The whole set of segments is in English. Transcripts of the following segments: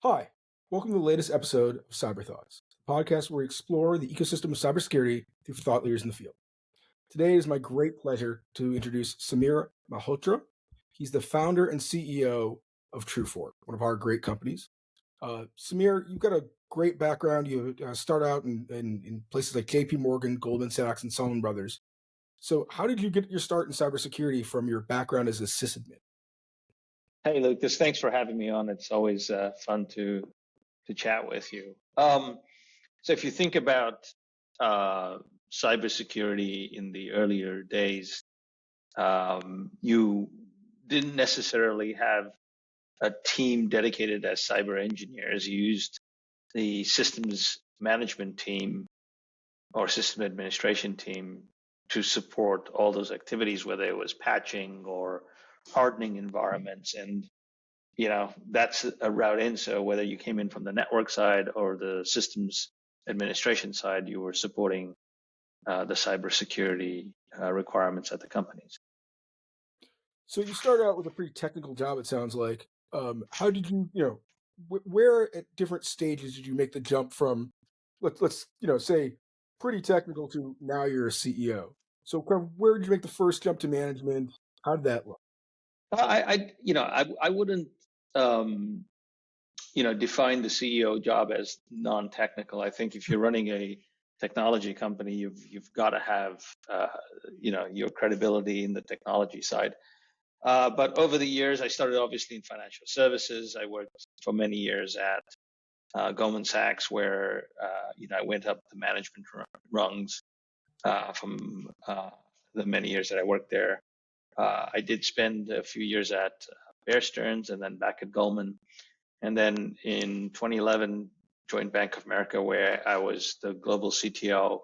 Hi, welcome to the latest episode of Cyber Thoughts, a podcast where we explore the ecosystem of cybersecurity through thought leaders in the field. Today it is my great pleasure to introduce Sameer Malhotra. He's the founder and CEO of Truefort, one of our great companies. Sameer, you've got a great background. You start out in places like JP Morgan, Goldman Sachs, and Salomon Brothers. So how did you get your start in cybersecurity from your background as a sysadmin? Hey, Lucas, thanks for having me on. It's always fun to chat with you. So if you think about cybersecurity in the earlier days, you didn't necessarily have a team dedicated as cyber engineers. You used the systems management team or system administration team to support all those activities, whether it was patching or hardening environments. And that's a route in. So whether you came in from the network side or the systems administration side, you were supporting the cybersecurity requirements at the companies. So you started out with a pretty technical job, it sounds like. How did you, where at different stages did you make the jump from, let's say pretty technical to now you're a CEO? So kind of where did you make the first jump to management? How did that look? I wouldn't, define the CEO job as non-technical. I think if you're running a technology company, you've got to have, your credibility in the technology side. But over the years, I started obviously in financial services. I worked for many years at Goldman Sachs, where I went up the management rungs from the many years that I worked there. I did spend a few years at Bear Stearns and then back at Goldman, and then in 2011 joined Bank of America, where I was the global CTO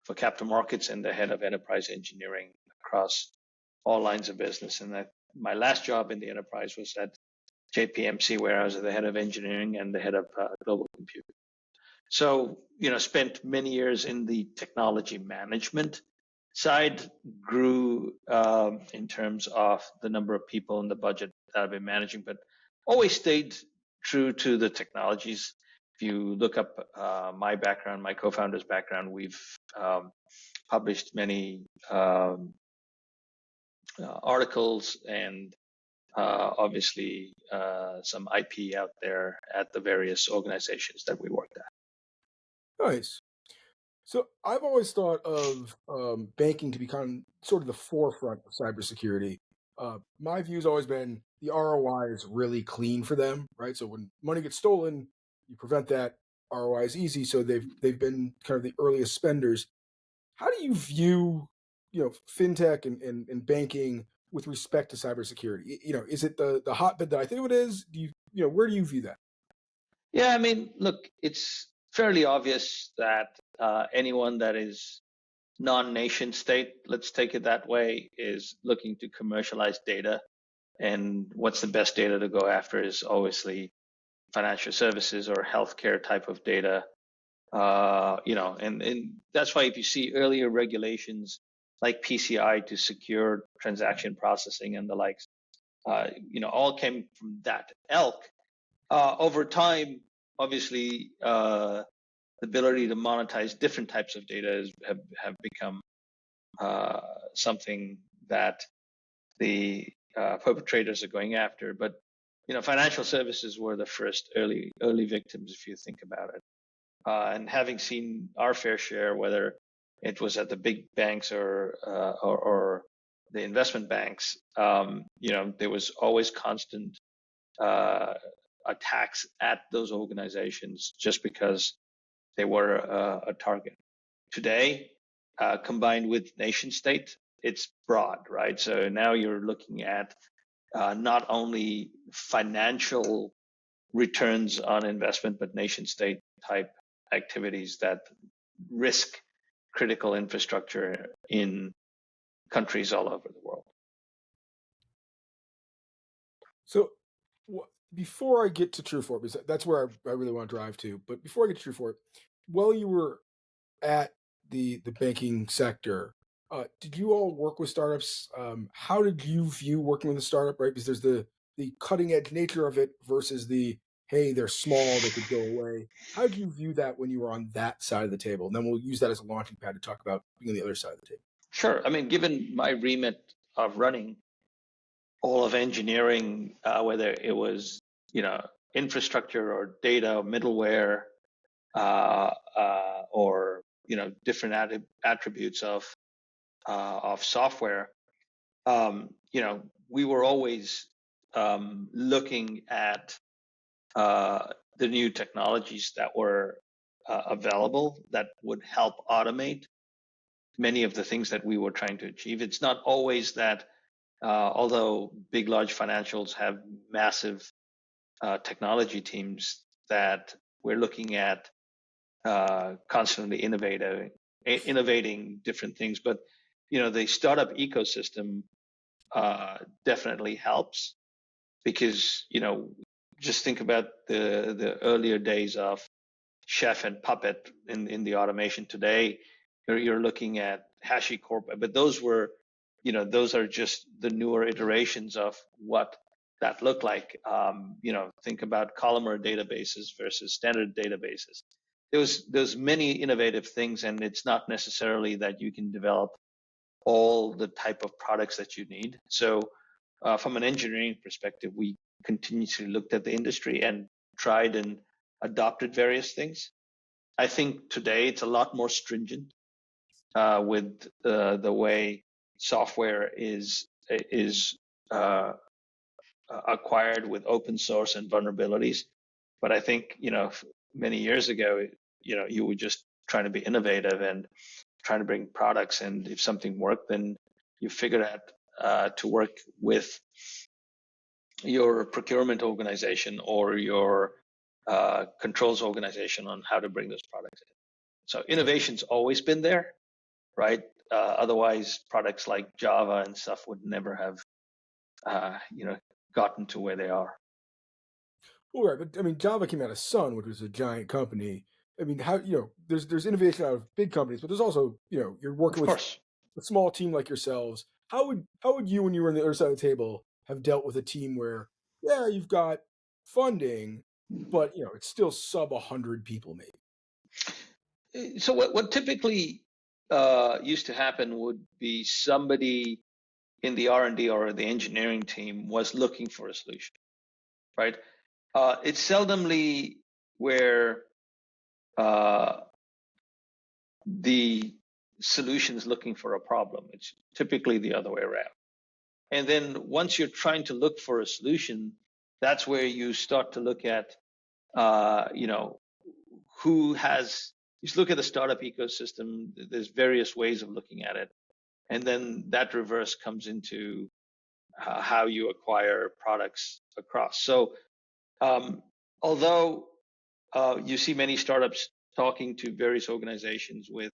for capital markets and the head of enterprise engineering across all lines of business. And my last job in the enterprise was at JPMC, where I was the head of engineering and the head of global compute. So, spent many years in the technology management side, grew in terms of the number of people and the budget that I've been managing, but always stayed true to the technologies. If you look up my background, my co-founder's background, we've published many articles and obviously some IP out there at the various organizations that we worked at. Nice. So I've always thought of banking to be kind of sort of the forefront of cybersecurity. My view's always been the ROI is really clean for them, right? So when money gets stolen, you prevent that. ROI is easy, so they've been kind of the earliest spenders. How do you view, fintech and banking with respect to cybersecurity? Is it the hotbed that I think it is? Where do you view that? Yeah, I mean, look, it's fairly obvious that anyone that is non-nation state, let's take it that way, is looking to commercialize data. And what's the best data to go after is obviously financial services or healthcare type of data. And that's why if you see earlier regulations like PCI to secure transaction processing and the likes, all came from that ilk. Over time, obviously, the ability to monetize different types of data have become something that the perpetrators are going after. But financial services were the first early victims, if you think about it. And having seen our fair share, whether it was at the big banks or the investment banks, there was always constant attacks at those organizations just because they were a target. Today, combined with nation state, it's broad, right? So now you're looking at not only financial returns on investment, but nation state type activities that risk critical infrastructure in countries all over the world. So before I get to Truefort, because that's where I really want to drive to, but before I get to Truefort, while you were at the banking sector, did you all work with startups? How did you view working with a startup, right? Because there's the cutting edge nature of it versus the hey, they're small, they could go away. How do you view that when you were on that side of the table? And then we'll use that as a launching pad to talk about being on the other side of the table. Sure. I mean, given my remit of running all of engineering, whether it was infrastructure or data, or middleware, or different attributes of software, we were always looking at the new technologies that were available that would help automate many of the things that we were trying to achieve. It's not always that, although big, large financials have massive technology teams, that we're looking at constantly innovating different things. But the startup ecosystem definitely helps, because just think about the earlier days of Chef and Puppet in the automation. Today you're looking at HashiCorp, but those are just the newer iterations of what that looked like. Think about columnar databases versus standard databases. There's many innovative things, and it's not necessarily that you can develop all the type of products that you need. So from an engineering perspective, we continuously looked at the industry and tried and adopted various things. I think today it's a lot more stringent with the way software is acquired with open source and vulnerabilities. But I think many years ago, you were just trying to be innovative and trying to bring products, and if something worked, then you figured out to work with your procurement organization or your controls organization on how to bring those products in. So innovation's always been there, right? Otherwise, products like Java and stuff would never have, gotten to where they are. Well, right, but I mean, Java came out of Sun, which was a giant company. I mean, how there's innovation out of big companies, but there's also you're working Of with course. a small team like yourselves. How would you, when you were on the other side of the table, have dealt with a team where you've got funding, but it's still sub 100 people maybe? So what typically used to happen would be somebody in the R&D or the engineering team was looking for a solution, right? It's seldomly where the solution is looking for a problem. It's typically the other way around. And then once you're trying to look for a solution, that's where you start to look at, who has. You look at the startup ecosystem. There's various ways of looking at it, and then that reverse comes into how you acquire products across. So, although you see many startups talking to various organizations with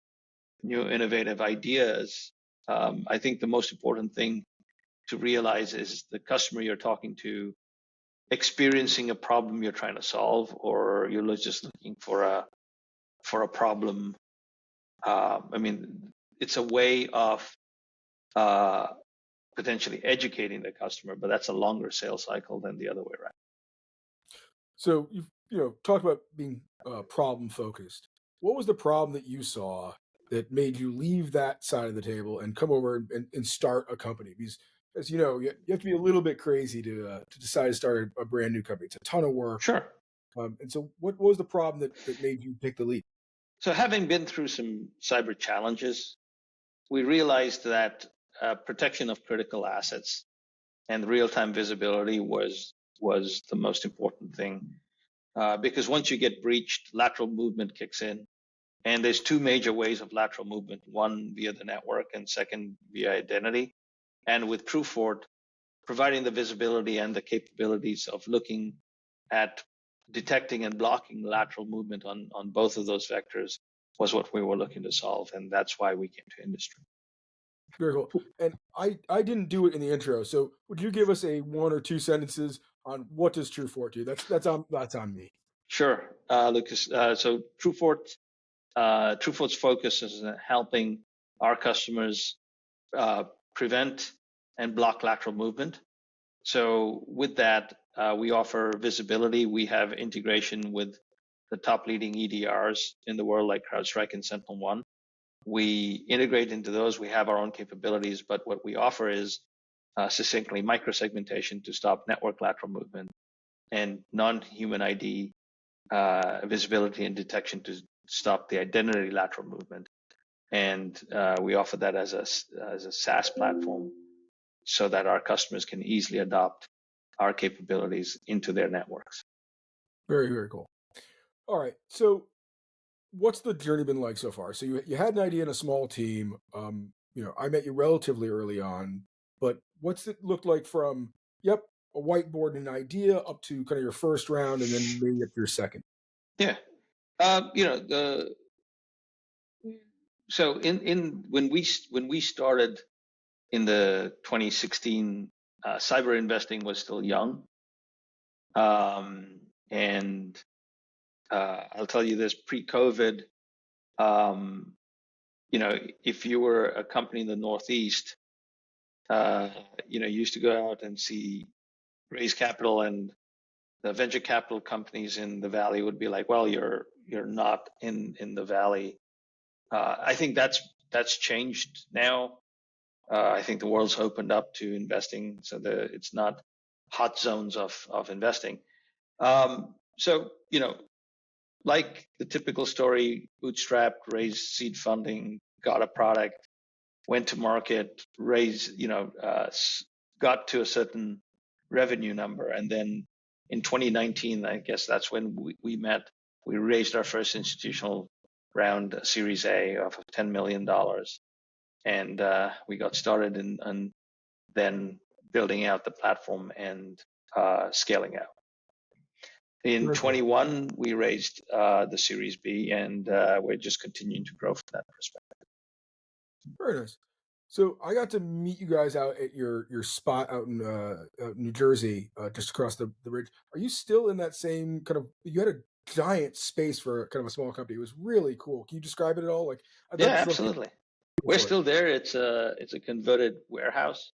new innovative ideas, I think the most important thing to realize is the customer you're talking to experiencing a problem you're trying to solve, or you're just looking for a problem. I mean, it's a way of potentially educating the customer, but that's a longer sales cycle than the other way around. So you've talked about being problem focused. What was the problem that you saw that made you leave that side of the table and come over and start a company? Because as you know, you have to be a little bit crazy to decide to start a brand new company. It's a ton of work. Sure. And so what was the problem that made you take the leap? So having been through some cyber challenges, we realized that protection of critical assets and real-time visibility was the most important thing, because once you get breached, lateral movement kicks in, and there's two major ways of lateral movement: one via the network, and second via identity. And with Truefort, providing the visibility and the capabilities of looking at detecting and blocking lateral movement on both of those vectors was what we were looking to solve, and that's why we came to industry. Very cool. And I didn't do it in the intro, so would you give us a one or two sentences on what does Truefort do? That's on me. Sure, Lucas. So Truefort's focus is helping our customers prevent and block lateral movement. So with that, We offer visibility. We have integration with the top leading EDRs in the world, like CrowdStrike and SentinelOne. We integrate into those. We have our own capabilities, but what we offer is succinctly microsegmentation to stop network lateral movement and non-human ID visibility and detection to stop the identity lateral movement. And we offer that as a SaaS platform so that our customers can easily adopt our capabilities into their networks. Very, very cool. All right. So what's the journey been like so far? So you had an idea in a small team. I met you relatively early on, but what's it looked like from yep, a whiteboard and an idea up to kind of your first round and then maybe up to your second? Yeah. The so in when we started in the 2016, cyber investing was still young, and I'll tell you this: pre-COVID, um, if you were a company in the Northeast, you used to go out and raise capital, and the venture capital companies in the Valley would be like, "Well, you're not in the Valley." I think that's changed now. I think the world's opened up to investing, so it's not hot zones of investing. So like the typical story, bootstrapped, raised seed funding, got a product, went to market, got to a certain revenue number, and then in 2019, I guess that's when we met. We raised our first institutional round, Series A, of $10 million, and we got started and then building out the platform and scaling out. In Very cool. 21, we raised the Series B, and we're just continuing to grow from that perspective. Very nice. So I got to meet you guys out at your spot out in New Jersey, just across the bridge. Are you still in that same kind of? You had a giant space for kind of a small company. It was really cool. Can you describe it at all? Like, Yeah, just love to absolutely. hear We're for it. still there. It's a converted warehouse.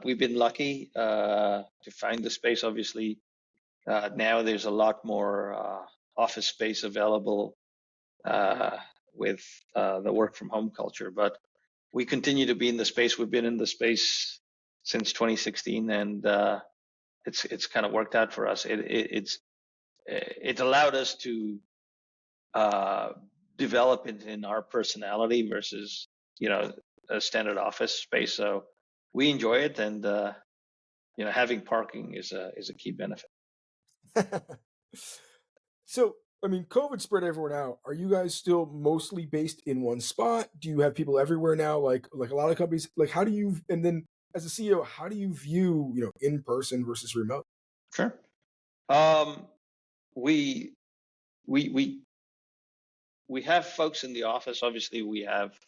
We've been lucky to find the space. Obviously, now there's a lot more office space available with the work from home culture, but we continue to be in the space. We've been in the space since 2016, and it's kind of worked out for us. It allowed us to uh, develop in our personality versus a standard office space. So we enjoy it, and having parking is a key benefit. So, I mean, COVID spread everywhere now. Are you guys still mostly based in one spot? Do you have people everywhere now? Like a lot of companies. Like, how do you? And then, as a CEO, how do you view in person versus remote? Sure. Um, we we we we have folks in the office. Obviously, we have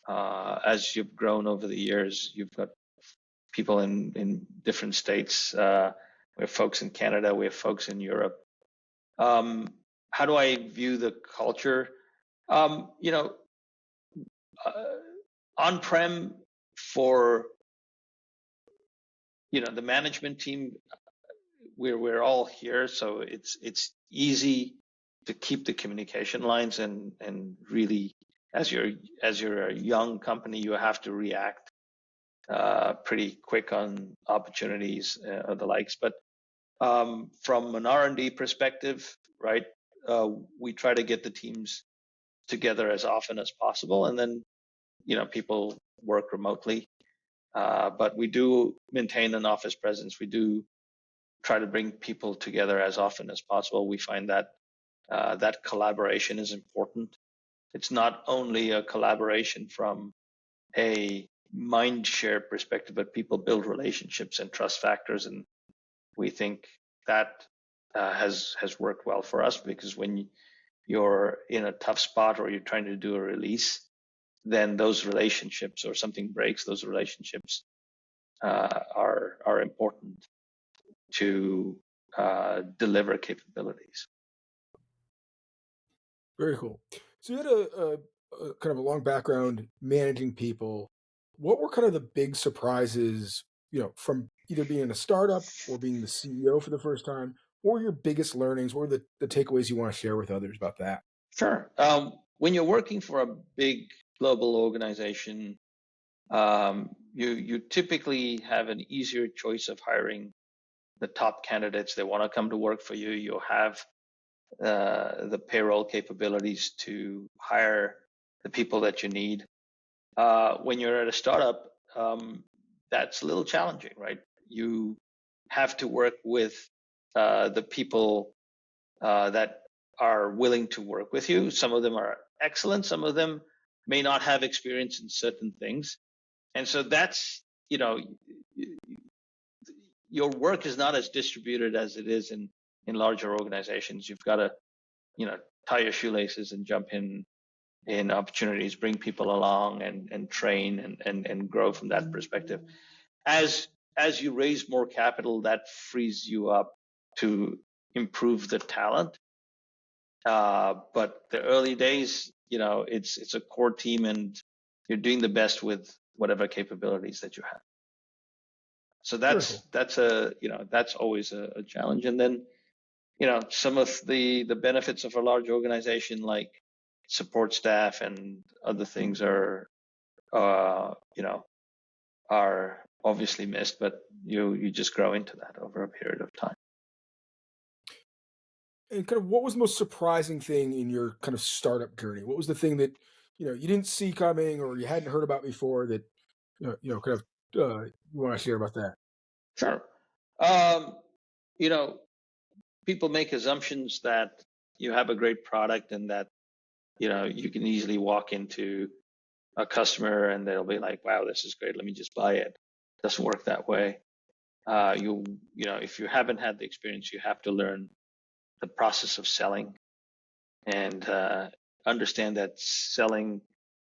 as you've grown over the years, you've got people in different states. We have folks in Canada. We have folks in Europe. How do I view the culture? Um, you know, uh, On-prem for the management team, we're all here, so it's easy to keep the communication lines and really, as you're a young company, you have to react pretty quick on opportunities or the likes. But from an R&D perspective, right, we try to get the teams together as often as possible, and then people work remotely. But we do maintain an office presence. We do try to bring people together as often as possible. We find that that collaboration is important. It's not only a collaboration from a mind share perspective, but people build relationships and trust factors, and we think that has worked well for us, because when you're in a tough spot or you're trying to do a release, then those relationships, or something breaks, those relationships are important to deliver capabilities. Very cool. So you had a kind of a long background managing people. What were kind of the big surprises, from either being in a startup or being the CEO for the first time, or your biggest learnings, or the takeaways you want to share with others about that? Sure. When you're working for a big global organization, you typically have an easier choice of hiring the top candidates. They want to come to work for you. You have the payroll capabilities to hire the people that you need. When you're at a startup, that's a little challenging, right? You have to work with the people that are willing to work with you. Some of them are excellent. Some of them may not have experience in certain things. And so that's, your work is not as distributed as it is in larger organizations. You've got to, tie your shoelaces and jump in opportunities, bring people along and train and grow from that perspective. As you raise more capital, that frees you up to improve the talent. But the early days, it's a core team and you're doing the best with whatever capabilities that you have. So Very cool. that's always a challenge. And then, some of the benefits of a large organization like support staff and other things are obviously missed, but you just grow into that over a period of time. And kind of what was the most surprising thing in your kind of startup journey? What was the thing that you didn't see coming or you hadn't heard about before that kind of you want to share about that? Sure. Um, you know, People make assumptions that you have a great product and that, you can easily walk into a customer and they'll be like, wow, this is great. Let me just buy it. It doesn't work that way. If you haven't had the experience, you have to learn the process of selling and understand that selling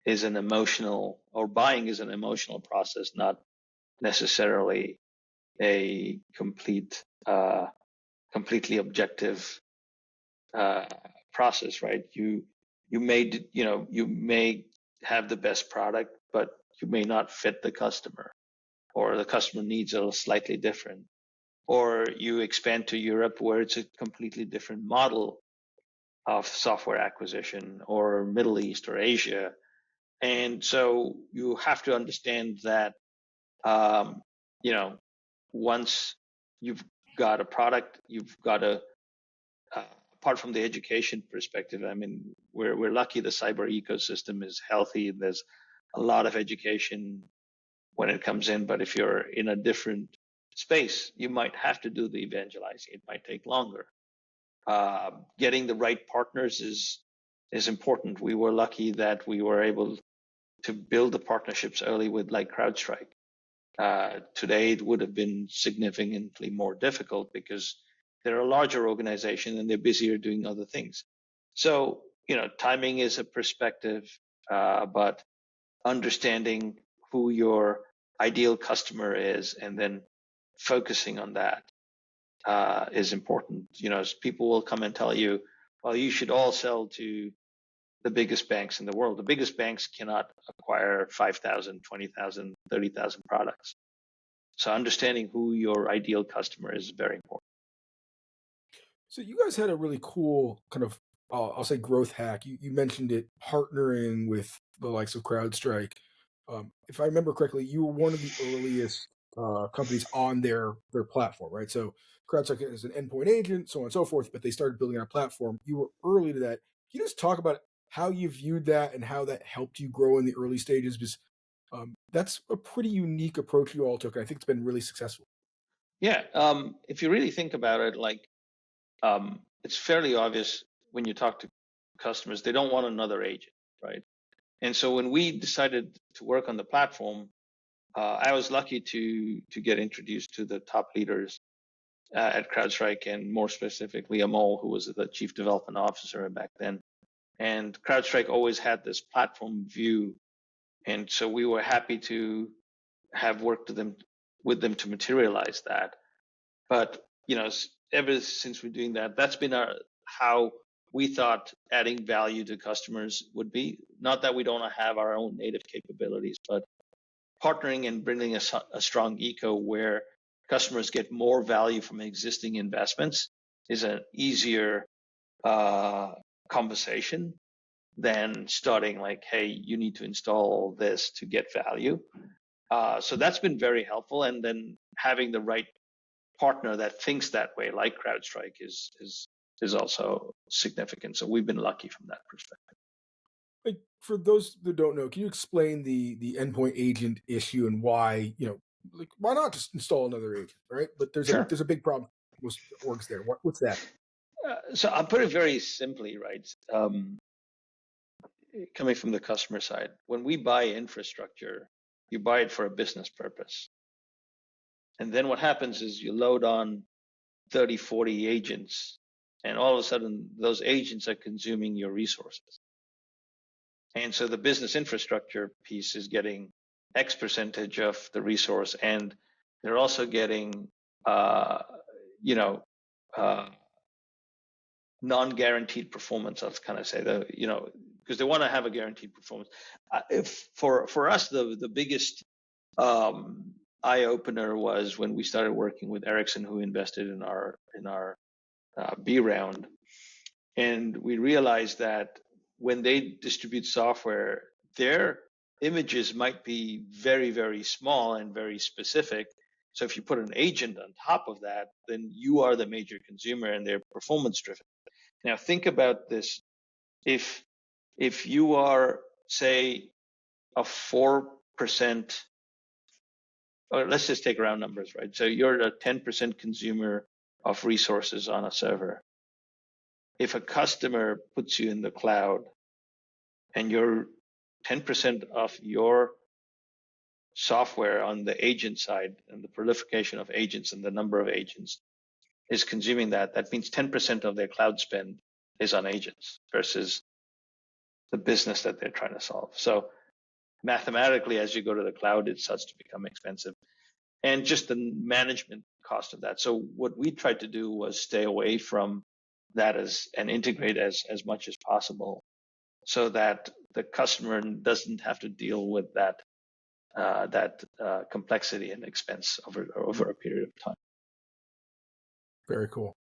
is an emotional, or buying is an emotional process, not necessarily a completely objective process, right? You may have the best product, but you may not fit the customer, or the customer needs are slightly different, or you expand to Europe where it's a completely different model of software acquisition, or Middle East or Asia. And so you have to understand that, you know, once you've got a product, you've got to, apart from the education perspective, I mean, we're lucky the cyber ecosystem is healthy. There's a lot of education when it comes in, but if you're in a different space, you might have to do the evangelizing. It might take longer. Getting the right partners is important. We were lucky that we were able to build the partnerships early with like CrowdStrike. Today, it would have been significantly more difficult because they're a larger organization and they're busier doing other things. So, timing is a perspective, but understanding who your ideal customer is and then focusing on that is important. People will come and tell you, well, you should all sell to the biggest banks in the world. The biggest banks cannot acquire 5,000, 20,000, 30,000 products. So understanding who your ideal customer is very important. So you guys had a really cool kind of, I'll say, growth hack. You mentioned it, partnering with the likes of CrowdStrike. If I remember correctly, you were one of the earliest companies on their platform, right? So CrowdStrike is an endpoint agent, so on and so forth. But they started building a platform. You were early to that. Can you just talk about how you viewed that and how that helped you grow in the early stages? Because that's a pretty unique approach you all took. I think it's been really successful. Yeah. If you really think about it, it's fairly obvious when you talk to customers, they don't want another agent, right? And so when we decided to work on the platform, I was lucky to get introduced to the top leaders at CrowdStrike, and more specifically Amol, who was the chief development officer back then. And CrowdStrike always had this platform view, and so we were happy to have worked with them to materialize that. But ever since we're doing that, that's been how we thought adding value to customers would be. Not that we don't have our own native capabilities, but partnering and bringing a strong eco where customers get more value from existing investments is an easier conversation than starting like, hey, you need to install this to get value. So that's been very helpful. And then having the right partner that thinks that way, like CrowdStrike, is also significant. So we've been lucky from that perspective. Like for those that don't know, can you explain the endpoint agent issue and why, like why not just install another agent, right? But Sure. there's a big problem with most orgs there. What's that? So I'll put it very simply, right? Coming from the customer side, when we buy infrastructure, you buy it for a business purpose. And then what happens is you load on 30, 40 agents, and all of a sudden those agents are consuming your resources. And so the business infrastructure piece is getting X percentage of the resource, and they're also getting, non-guaranteed performance. I'll kind of say because they want to have a guaranteed performance. If for us, the biggest eye opener was when we started working with Ericsson, who invested in our B round, and we realized that when they distribute software, their images might be very, very small and very specific. So if you put an agent on top of that, then you are the major consumer and they're performance driven. Now think about this. If you are, say, a 4%, or let's just take round numbers, right? So you're a 10% consumer of resources on a server. If a customer puts you in the cloud and you're 10% of your software on the agent side and the proliferation of agents and the number of agents is consuming that means 10% of their cloud spend is on agents versus the business that they're trying to solve. So mathematically, as you go to the cloud, it starts to become expensive. And just the management cost of that. So what we tried to do was stay away from that and integrate as much as possible so that the customer doesn't have to deal with that complexity and expense over a period of time. Very cool.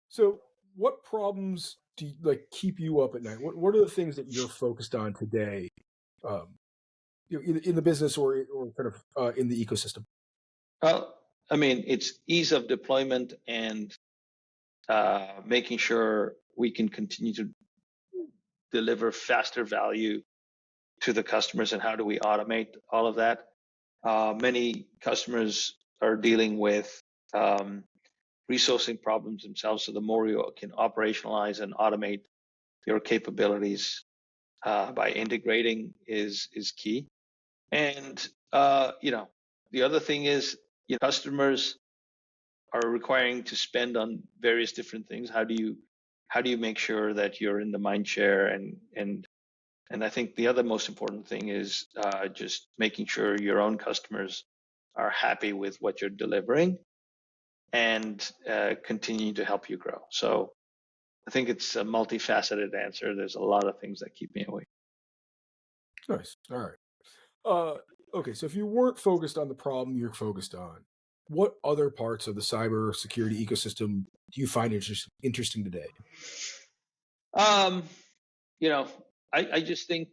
So what problems do you, keep you up at night? What are the things that you're focused on today, in the business or kind of in the ecosystem? Well, I mean, it's ease of deployment and making sure we can continue to deliver faster value to the customers, and how do we automate all of that? Many customers are dealing with resourcing problems themselves, so the more you can operationalize and automate your capabilities by integrating is key. And the other thing is, customers are requiring to spend on various different things. How do you make sure that you're in the mind share? And I think the other most important thing is just making sure your own customers are happy with what you're delivering and continue to help you grow. So I think it's a multifaceted answer. There's a lot of things that keep me awake. Nice. All right. Okay, so if you weren't focused on the problem you're focused on, what other parts of the cybersecurity ecosystem do you find interesting today? I just think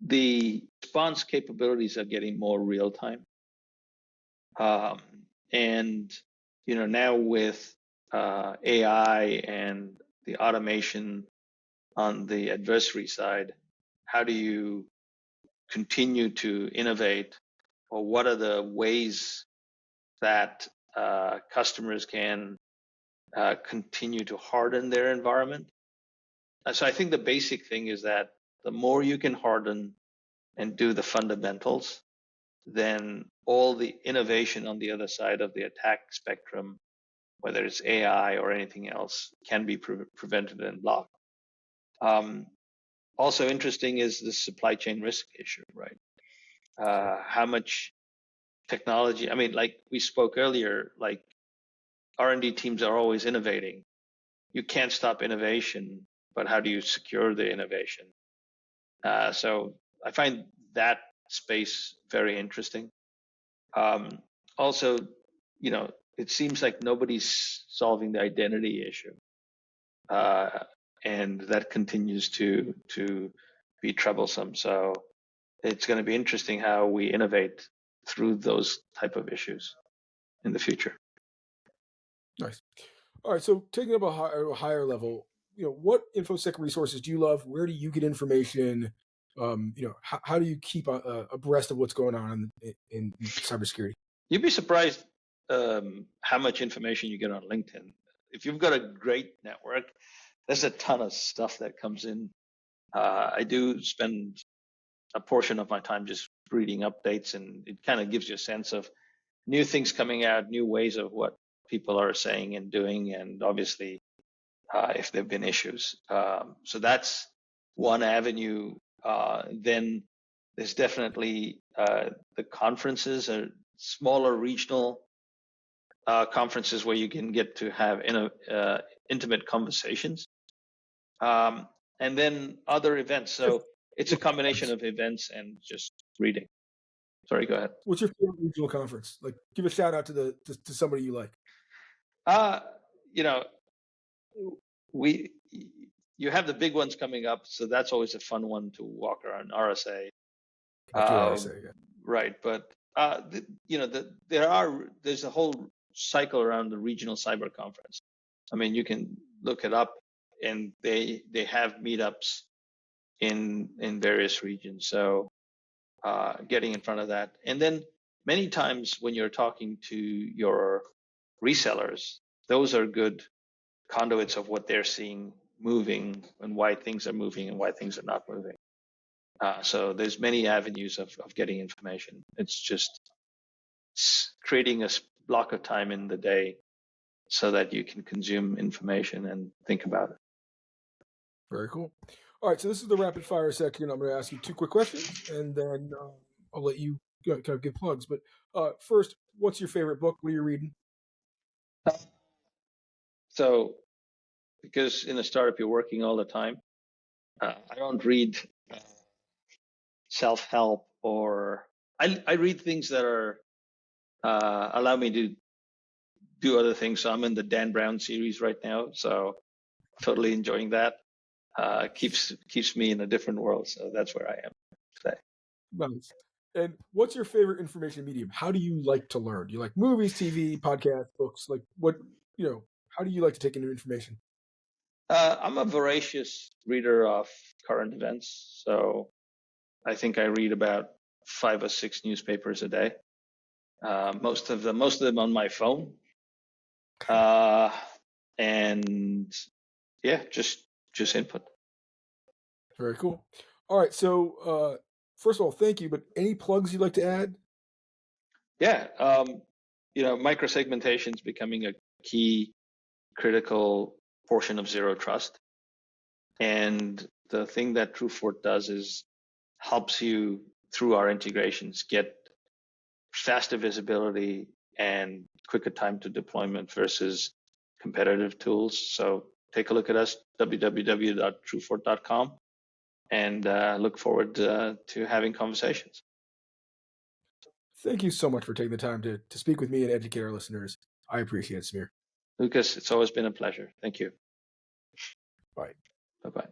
the response capabilities are getting more real time. And now with AI and the automation on the adversary side, how do you continue to innovate, or what are the ways that customers can continue to harden their environment? So I think the basic thing is that the more you can harden and do the fundamentals, then all the innovation on the other side of the attack spectrum, whether it's AI or anything else, can be prevented and blocked. Also interesting is the supply chain risk issue, right? How much technology, I mean, like we spoke earlier, like R&D teams are always innovating. You can't stop innovation, but how do you secure the innovation? So I find that space very interesting. Um, Also, it seems like nobody's solving the identity issue, uh, and that continues to be troublesome. So it's going to be interesting how we innovate through those type of issues in the future. Nice. All right. So taking up a higher level, what infosec resources do you love? Where do you get information? How do you keep abreast of what's going on in cybersecurity? You'd be surprised how much information you get on LinkedIn. If you've got a great network, there's a ton of stuff that comes in. I do spend a portion of my time just reading updates, and it kind of gives you a sense of new things coming out, new ways of what people are saying and doing, and obviously if there have been issues. So that's one avenue. Then there's definitely the conferences or smaller regional conferences where you can get to have intimate conversations. And then other events. So it's a combination of events and just reading. Sorry, go ahead. What's your favorite regional conference? Like, give a shout out to somebody you like. Uh, you know, we you have the big ones coming up, so that's always a fun one to walk around. RSA, After RSA, yeah. right? But there's a whole cycle around the regional cyber conference. I mean, you can look it up, and they have meetups in various regions. So getting in front of that, and then many times when you're talking to your resellers, those are good conduits of what they're seeing moving and why things are moving and why things are not moving. So there's many avenues of getting information. It's just creating a block of time in the day so that you can consume information and think about it. Very cool. All right, so this is the rapid fire section. I'm going to ask you two quick questions, and then I'll let you kind of give plugs. But first, what's your favorite book? What are you reading? So, because in a startup you're working all the time, I don't read self-help or I read things that are allow me to do other things. So I'm in the Dan Brown series right now, so totally enjoying that. Keeps me in a different world, so that's where I am today. Nice. And what's your favorite information medium? How do you like to learn? Do you like movies, TV, podcasts, books? Like how do you like to take in new information? I'm a voracious reader of current events, so I think I read about 5 or 6 newspapers a day. Most of them on my phone, and yeah, just input. Very cool. All right, so first of all, thank you. But any plugs you'd like to add? Yeah, microsegmentation is becoming a key critical portion of zero trust. And the thing that Truefort does is helps you through our integrations get faster visibility and quicker time to deployment versus competitive tools. So take a look at us, www.truefort.com, and look forward to having conversations. Thank you so much for taking the time to speak with me and educate our listeners. I appreciate it, Sameer. Lucas, it's always been a pleasure. Thank you. Bye. Bye-bye.